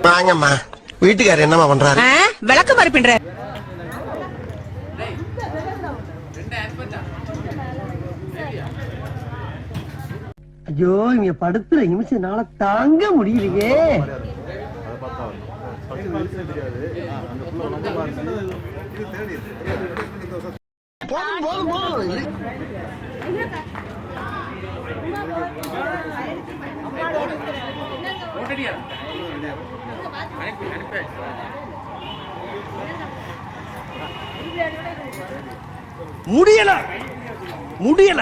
வாங்கம்மா. வீட்டுக்காரர் என்னம்மா பண்றாரு? விளக்கு மறுப்பின்ற. ஐயோ, இங்க படுத்துற நிமிஷம்னால தாங்க முடியலையே. முடியல முடியல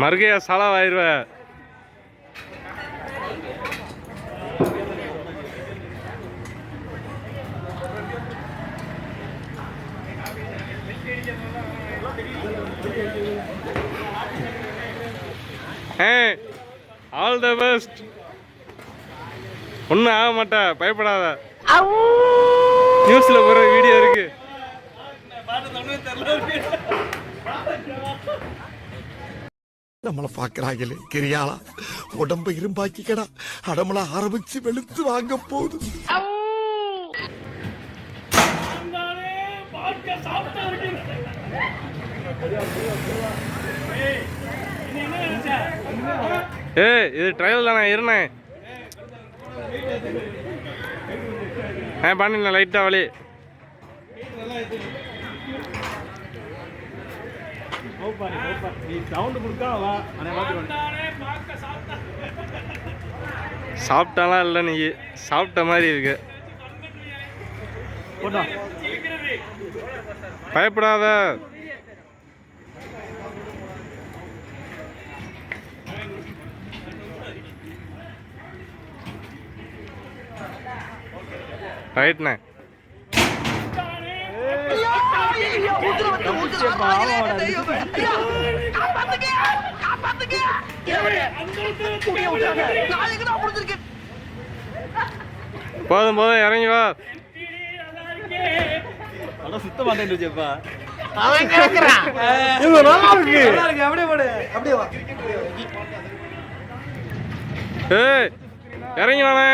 மறுகையா சாலாவாயிருவ. All the best. ஒன்றும் ஆக மாட்டா, பயப்படாத. நியூஸ்ல போற வீடியோ இருக்கு. நம்மள பாக்குறாங்களே கிரியாளா, உடம்ப இரும்பாக்கிக்கடா, அடமள ஆரம்பிச்சு வெளுத்து வாங்க போகுது. இது ட்ரையல் தானே, இருந்தேன் பண்ணிடலாம் லைட்டா வழி. சாப்பிட்டாலாம் இல்லை, நீ சாப்பிட்ட மாதிரி இருக்கு. பயப்படாத. ரைட்ண்ணே. போதும் போதும், இறங்கி வா. சுத்த மாட்டேன்ப்பா. இறங்கி வானே.